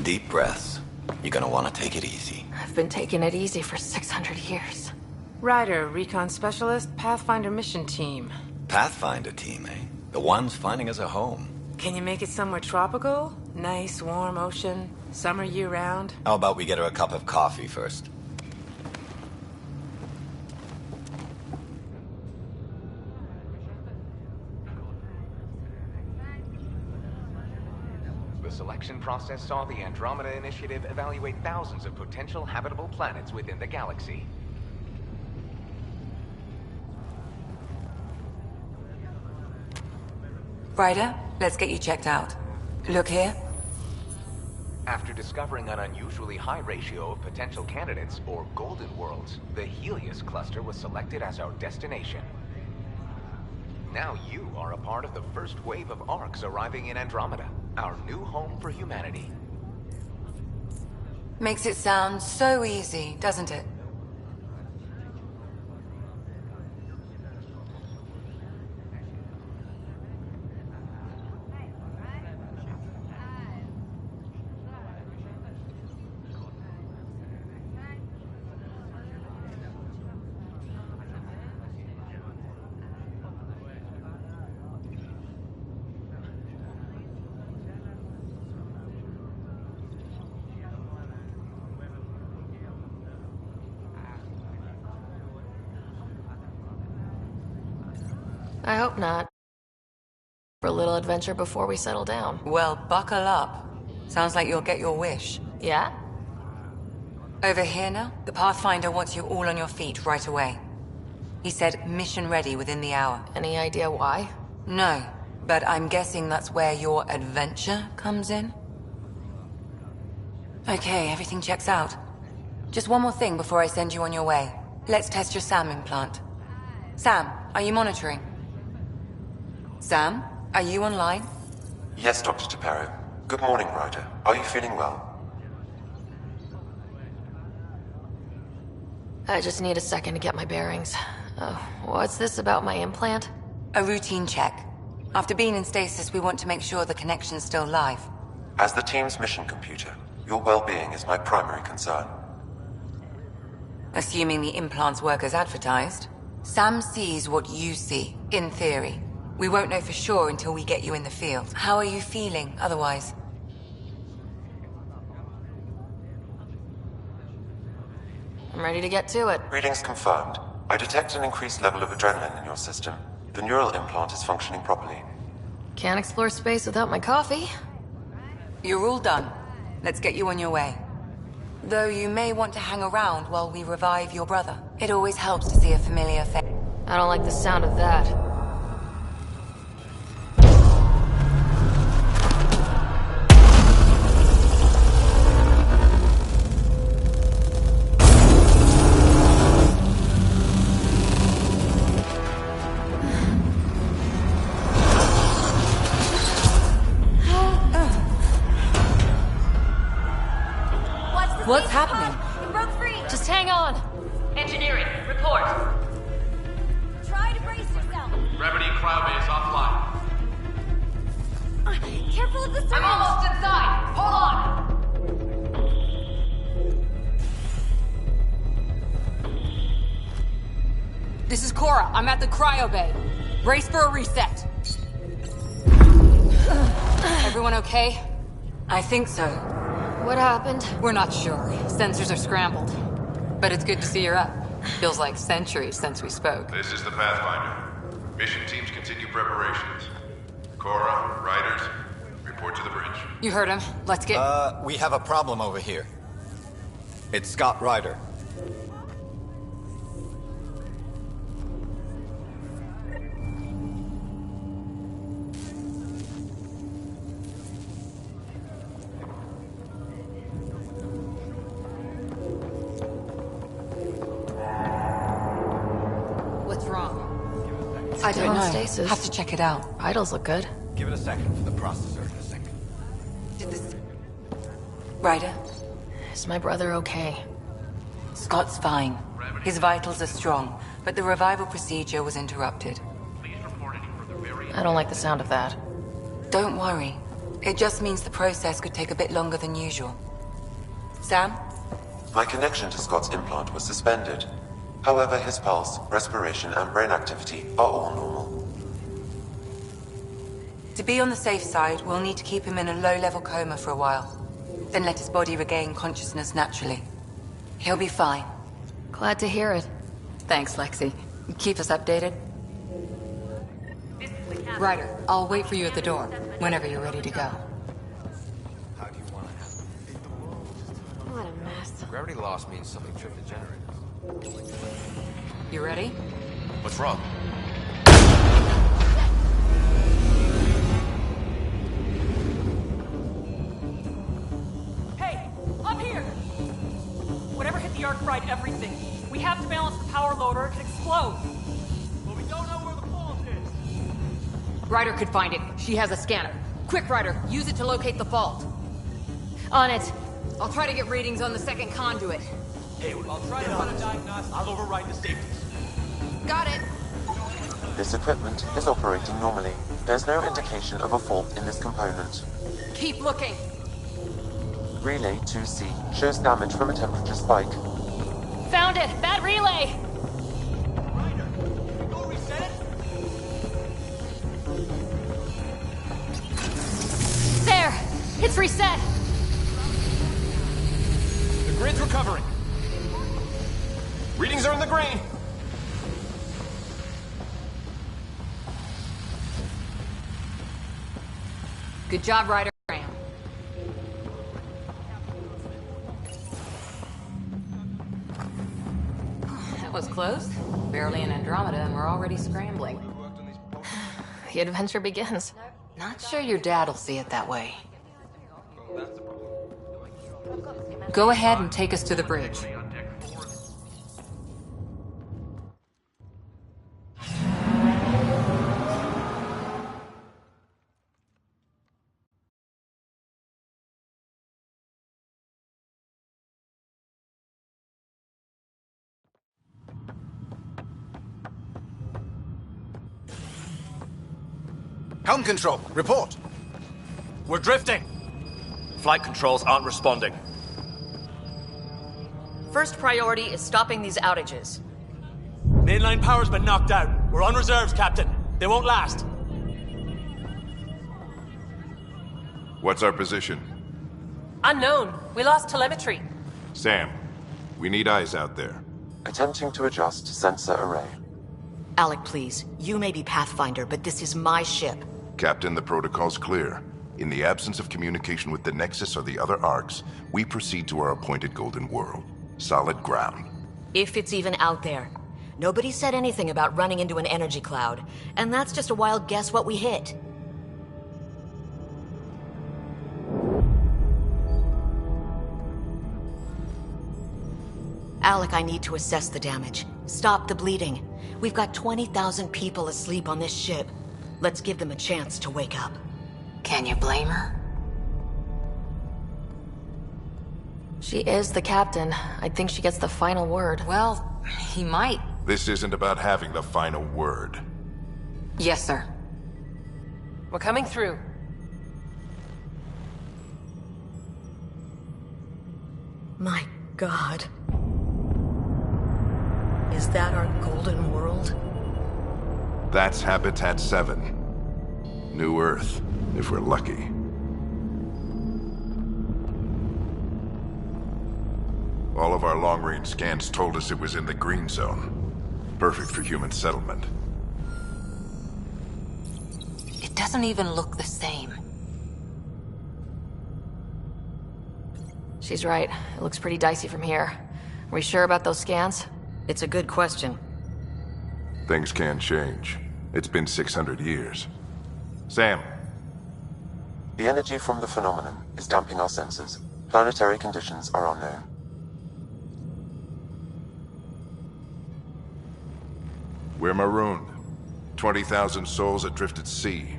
deep breaths. You're gonna want to take it easy. I've been taking it easy for 600 years. Ryder, Recon Specialist, Pathfinder Mission Team. Pathfinder team, eh? The ones finding us a home. Can you make it somewhere tropical? Nice, warm ocean, summer year-round? How about we get her a cup of coffee first? The selection process saw the Andromeda Initiative evaluate thousands of potential habitable planets within the galaxy. Ryder, let's get you checked out. Look here. After discovering an unusually high ratio of potential candidates, or golden worlds, the Helios cluster was selected as our destination. Now you are a part of the first wave of ARCs arriving in Andromeda, our new home for humanity. Makes it sound so easy, doesn't it? I hope not. For a little adventure before we settle down. Well, buckle up. Sounds like you'll get your wish. Yeah? Over here now, the Pathfinder wants you all on your feet right away. He said mission ready within the hour. Any idea why? No, but I'm guessing that's where your adventure comes in? Okay, everything checks out. Just one more thing before I send you on your way. Let's test your SAM implant. Sam, are you monitoring? Sam, are you online? Yes, Dr. Tapero. Good morning, Ryder. Are you feeling well? I just need a second to get my bearings. What's this about my implant? A routine check. After being in stasis, we want to make sure the connection's still live. As the team's mission computer, your well-being is my primary concern. Assuming the implants work as advertised, Sam sees what you see, in theory. We won't know for sure until we get you in the field. How are you feeling, otherwise? I'm ready to get to it. Readings confirmed. I detect an increased level of adrenaline in your system. The neural implant is functioning properly. Can't explore space without my coffee. You're all done. Let's get you on your way. Though you may want to hang around while we revive your brother. It always helps to see a familiar face. I don't like the sound of that. What's happening? It broke free! Just hang on! Engineering, report! Try to brace yourself! Gravity cryobase offline. Careful of the syringe! I'm almost inside! Hold on! This is Cora. I'm at the cryo bay. Brace for a reset. Everyone okay? I think so. What happened? We're not sure. Sensors are scrambled. But it's good to see you're up. Feels like centuries since we spoke. This is the Pathfinder. Mission teams continue preparations. Cora, Riders, report to the bridge. You heard him. Let's get... We have a problem over here. It's Scott Ryder. What's wrong? I don't know. Stasis. Have to check it out. Vitals look good. Give it a second for the processor to sync. Did this... Ryder? Is my brother okay? Scott's fine. His vitals are strong, but the revival procedure was interrupted. I don't like the sound of that. Don't worry. It just means the process could take a bit longer than usual. Sam? My connection to Scott's implant was suspended. However, his pulse, respiration, and brain activity are all normal. To be on the safe side, we'll need to keep him in a low-level coma for a while. Then let his body regain consciousness naturally. He'll be fine. Glad to hear it. Thanks, Lexi. Keep us updated. Ryder, I'll wait for you at the door, whenever you're ready to go. What a mess. Gravity loss means something tripped the generator. You ready? What's wrong? Hey, up here! Whatever hit the arc fried everything. We have to balance the power load or it could explode. But we don't know where the fault is. Ryder could find it. She has a scanner. Quick, Ryder, use it to locate the fault. On it. I'll try to get readings on the second conduit. Hey, I'll try to run a diagnostic. I'll override the safeties. Got it. This equipment is operating normally. There's no indication of a fault in this component. Keep looking. Relay 2C shows damage from a temperature spike. Found it! Bad relay! Ryder, go reset it? There! It's reset! The grid's recovering. Readings are in the green. Good job, Ryder. That was close. Barely in Andromeda, and we're already scrambling. The adventure begins. Not sure your dad'll see it that way. Go ahead and take us to the bridge. Helm control, report. We're drifting. Flight controls aren't responding. First priority is stopping these outages. Mainline power's been knocked out. We're on reserves, Captain. They won't last. What's our position? Unknown. We lost telemetry. Sam, we need eyes out there. Attempting to adjust sensor array. Alec, please. You may be Pathfinder, but this is my ship. Captain, the protocol's clear. In the absence of communication with the Nexus or the other arcs, we proceed to our appointed Golden World. Solid ground. If it's even out there. Nobody said anything about running into an energy cloud, and that's just a wild guess what we hit. Alec, I need to assess the damage. Stop the bleeding. We've got 20,000 people asleep on this ship. Let's give them a chance to wake up. Can you blame her? She is the captain. I think she gets the final word. Well, he might. This isn't about having the final word. Yes, sir. We're coming through. My God. Is that our Golden World? That's Habitat 7. New Earth, if we're lucky. All of our long-range scans told us it was in the green zone. Perfect for human settlement. It doesn't even look the same. She's right. It looks pretty dicey from here. Are we sure about those scans? It's a good question. Things can change. It's been 600 years. Sam. The energy from the phenomenon is damping our senses. Planetary conditions are unknown. We're marooned. 20,000 souls adrift at sea.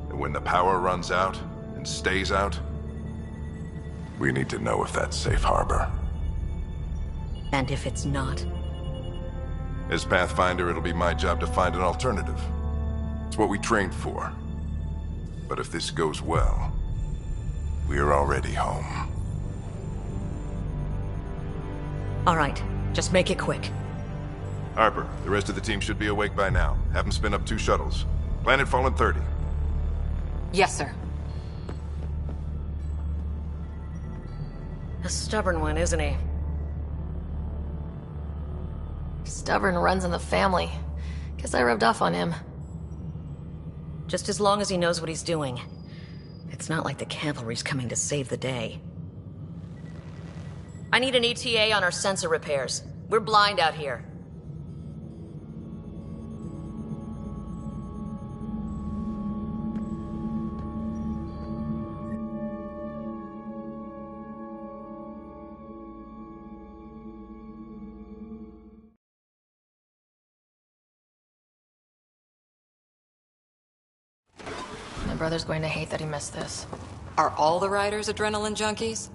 And when the power runs out, and stays out, we need to know if that's safe harbor. And if it's not? As Pathfinder, it'll be my job to find an alternative. It's what we trained for. But if this goes well, We're already home. All right, just make it quick. Harper, the rest of the team should be awake by now. Have them spin up 2 shuttles. Planet Fallen 30. Yes, sir. A stubborn one, isn't he? Stubborn runs in the family. Guess I rubbed off on him. Just as long as he knows what he's doing. It's not like the cavalry's coming to save the day. I need an ETA on our sensor repairs. We're blind out here. My brother's going to hate that he missed this. Are all the riders adrenaline junkies?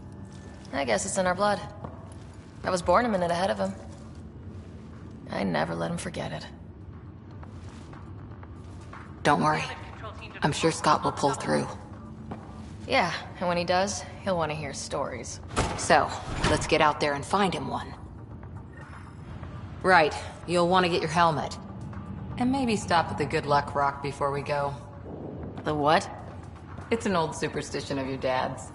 I guess it's in our blood. I was born a minute ahead of him. I never let him forget it. Don't worry. I'm sure Scott will pull through. Yeah, and when he does, he'll want to hear stories. So, let's get out there and find him one. Right, you'll want to get your helmet. And maybe stop at the Good Luck Rock before we go. The what? It's an old superstition of your dad's.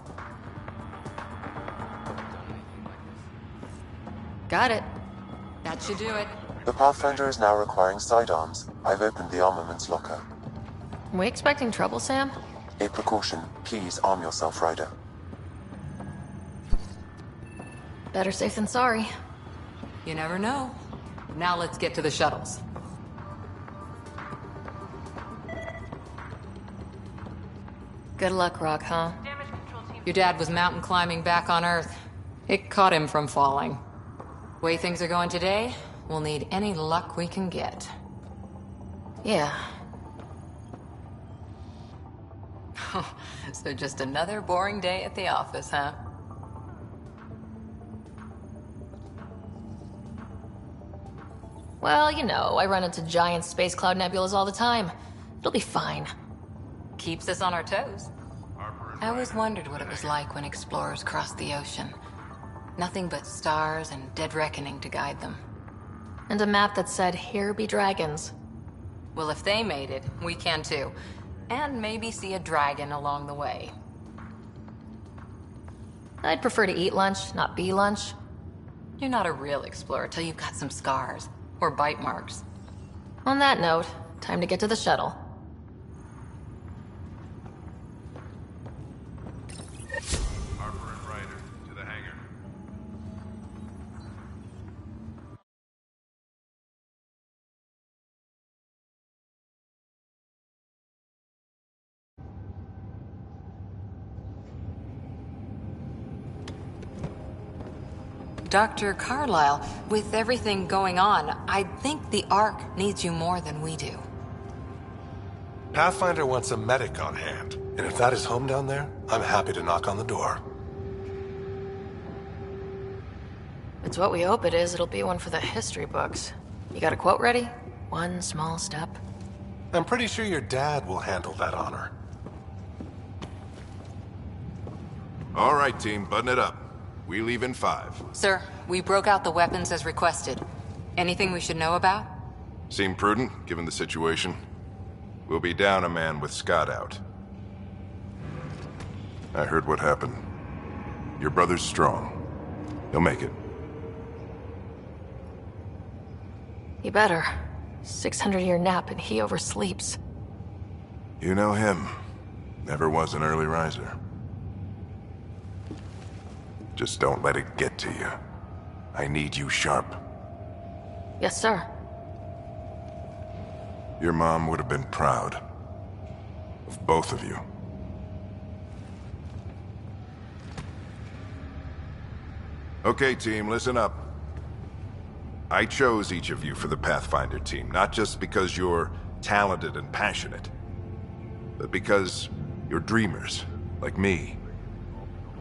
Got it. That should do it. The Pathfinder is now requiring sidearms. I've opened the armaments locker. We expecting trouble, Sam? A precaution. Please arm yourself, Ryder. Better safe than sorry. You never know. Now let's get to the shuttles. Good luck, Rock, huh? Your dad was mountain climbing back on Earth. It caught him from falling. Way things are going today, we'll need any luck we can get. Yeah. So just another boring day at the office, huh? Well, you know, I run into giant space cloud nebulas all the time. It'll be fine. Keeps us on our toes. I always wondered what it was like when explorers crossed the ocean. Nothing but stars and dead reckoning to guide them. And a map that said, "Here be dragons." Well, if they made it, we can too. And maybe see a dragon along the way. I'd prefer to eat lunch, not be lunch. You're not a real explorer till you've got some scars. Or bite marks. On that note, time to get to the shuttle. Harper and Ryder, to the hangar. Dr. Carlyle, with everything going on, I think the Ark needs you more than we do. Pathfinder wants a medic on hand, and if that is home down there, I'm happy to knock on the door. It's what we hope it is. It'll be one for the history books. You got a quote ready? One small step. I'm pretty sure your dad will handle that honor. All right, team, button it up. We leave in 5. Sir, we broke out the weapons as requested. Anything we should know about? Seem prudent, given the situation. We'll be down a man with Scott out. I heard what happened. Your brother's strong. He'll make it. He better. 600-year nap and he oversleeps. You know him. Never was an early riser. Just don't let it get to you. I need you sharp. Yes, sir. Your mom would have been proud. Of both of you. Okay, team, listen up. I chose each of you for the Pathfinder team, not just because you're talented and passionate, but because you're dreamers, like me.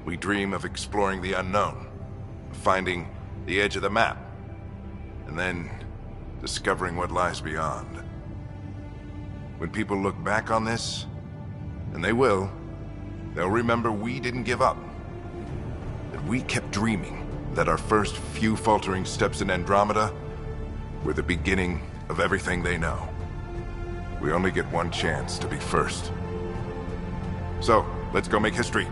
We dream of exploring the unknown, of finding the edge of the map, and then discovering what lies beyond. When people look back on this, and they will, they'll remember we didn't give up. That we kept dreaming, that our first few faltering steps in Andromeda were the beginning of everything they know. We only get one chance to be first. So, let's go make history.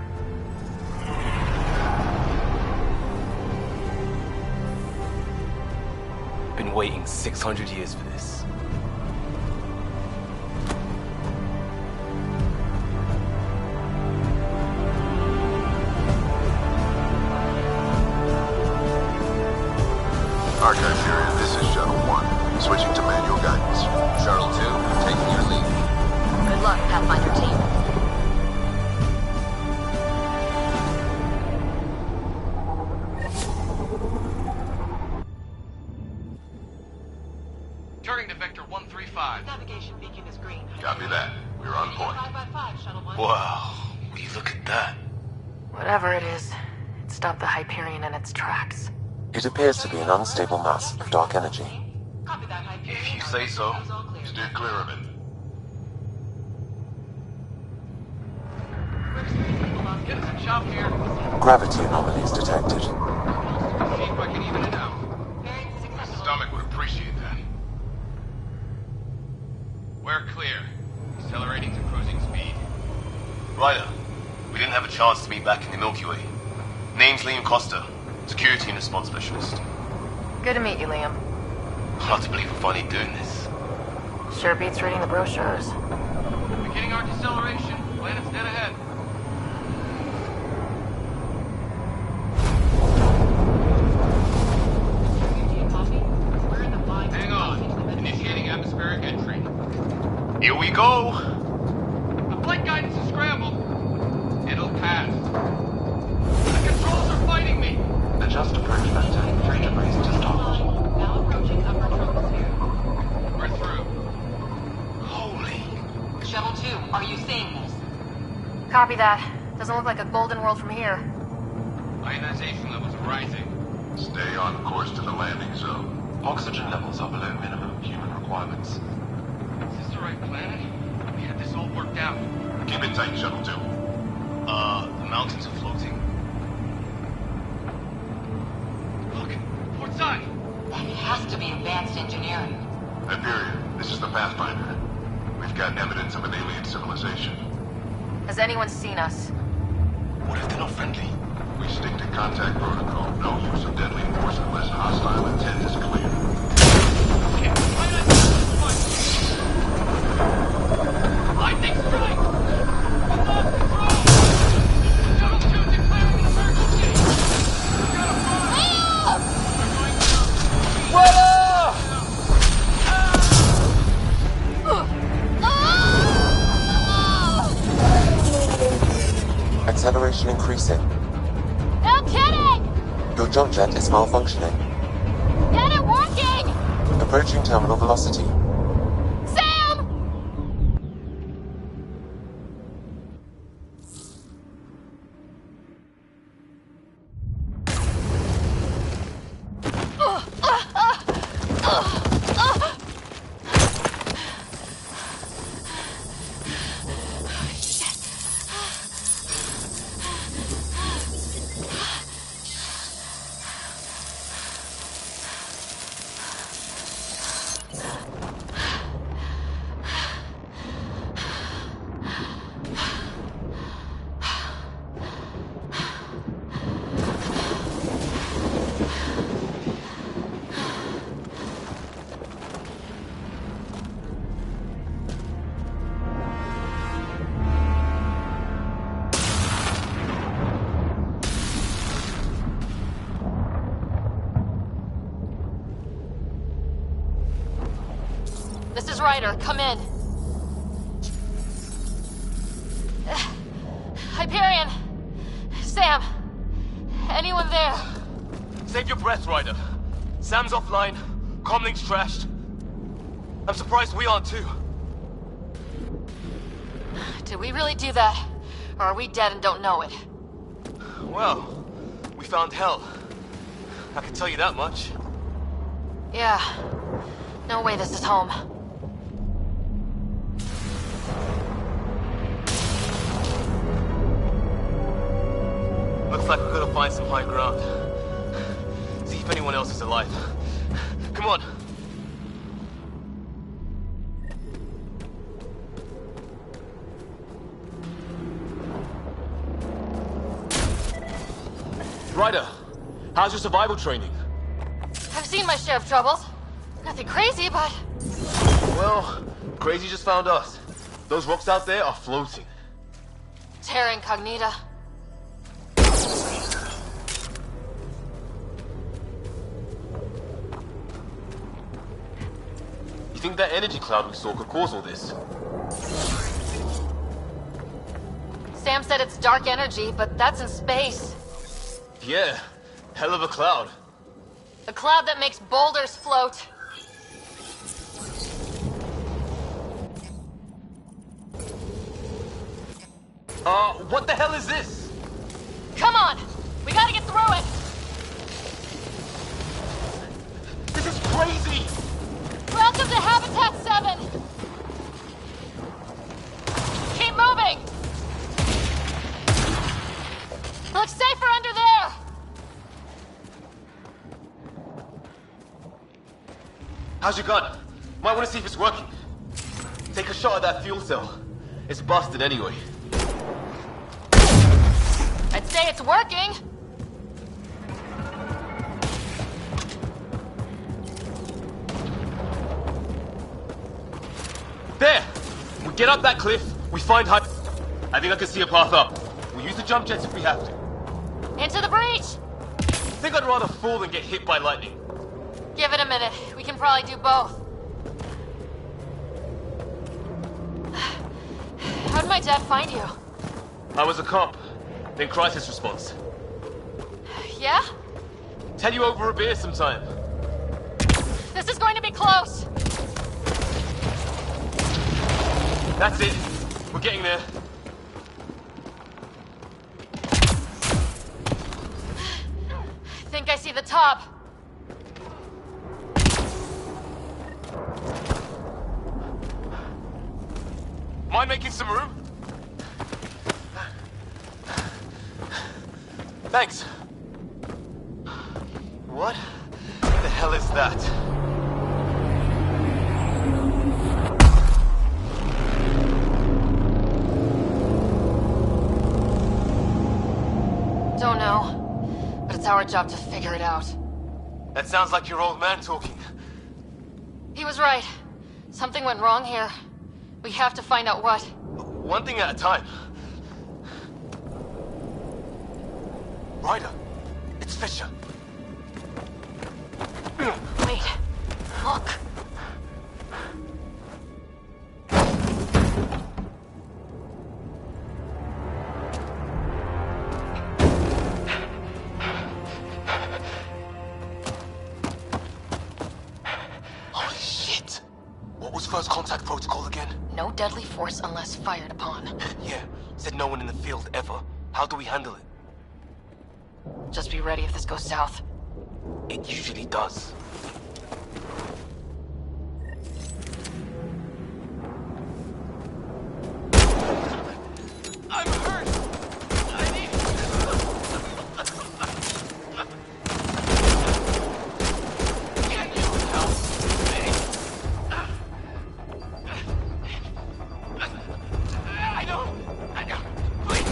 Been waiting 600 years for this. Archive period, this is Shuttle 1. Switching to manual guidance. Shuttle 2, taking your lead. Good luck, Pathfinder team. Turning to Vector 135. Navigation beacon is green. Copy that. We're on point. 5x5, Shuttle 1. Wow, will you look at that? Whatever it is, it stopped the Hyperion in its tracks. It appears to be an unstable mass of dark energy. Copy that, Hyperion. If you say so. Steer clear of it. Get us a chop here. Gravity anomalies detected. See if I can even it out. My stomach would appreciate that. We're clear. Accelerating to cruising speed. Ryder, we didn't have a chance to meet back in the Milky Way. Name's Liam Costa, Security and Response Specialist. Good to meet you, Liam. Hard to believe we're finally doing this. Sure beats reading the brochures. Beginning our deceleration. Planet's dead ahead. Hang on. Initiating atmospheric entry. Here we go! The flight guidance is scrambled. It'll pass. The controls are fighting me. Adjust approach vector 3 degrees to start. Now approaching upper troposphere. We're through. Holy... Shuttle 2, are you seeing this? Copy that. Doesn't look like a golden world from here. Ionization levels rising. Stay on course to the landing zone. Oxygen levels are below minimum human requirements. Is this the right planet? We had this all worked out. Keep it tight, Shuttle 2. The mountains are floating. Look, port side. That has to be advanced engineering. Hyperion, this is the Pathfinder. We've got evidence of an alien civilization. Has anyone seen us? What if they're not friendly? We stick to contact protocol. No use of deadly force unless hostile intent is clear. Lightning strike! We lost control! Shuttle 2 declaring emergency! We got a problem! We're going down! What Acceleration increasing. No kidding! Your jump jet is malfunctioning. Get it working! Approaching terminal velocity. Sam! This is Ryder. Come in. Hyperion! Sam! Anyone there? Save your breath, Ryder. Sam's offline. Comlink's trashed. I'm surprised we aren't too. Did we really do that? Or are we dead and don't know it? Well, we found hell. I can tell you that much. Yeah. No way this is home. Looks like we're gonna find some high ground. See if anyone else is alive. Come on. Ryder, how's your survival training? I've seen my share of troubles. Nothing crazy, but... Well, Crazy just found us. Those rocks out there are floating. Terra Incognita. You think that energy cloud we saw could cause all this? Sam said it's dark energy, but that's in space. Yeah, hell of a cloud. A cloud that makes boulders float. What the hell is this? Come on! We gotta get through it! This is crazy! Welcome to Habitat 7! Keep moving! Looks safer under there! How's your gun? Might want to see if it's working. Take a shot at that fuel cell. It's busted anyway. I'd say it's working. There! We get up that cliff, we find high... I think I can see a path up. We'll use the jump jets if we have to. Into the breach! I think I'd rather fall than get hit by lightning. Give it a minute. We can probably do both. How'd my dad find you? I was a cop, then crisis response. Yeah? Tell you over a beer sometime. This is going to be close. That's it. We're getting there. Think I see the top. Mind making some room? Thanks. What the hell is that? Don't know, but it's our job to figure it out. That sounds like your old man talking. He was right. Something went wrong here. We have to find out what. One thing at a time. Ryder, it's Fisher. Wait, look. Holy shit! What was first contact protocol again? No deadly force unless fired upon. Yeah, said no one in the field ever. How do we handle it? Just be ready if this goes south. It usually does. I'm hurt! I need... Can you help me? I don't... Please.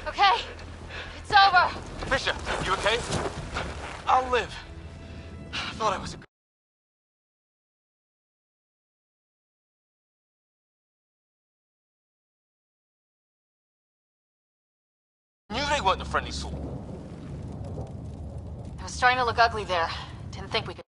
Okay, it's over. Fisher, you okay? I'll live. I thought I was a... Knew they weren't the friendly sort. It was starting to look ugly there. Didn't think we could...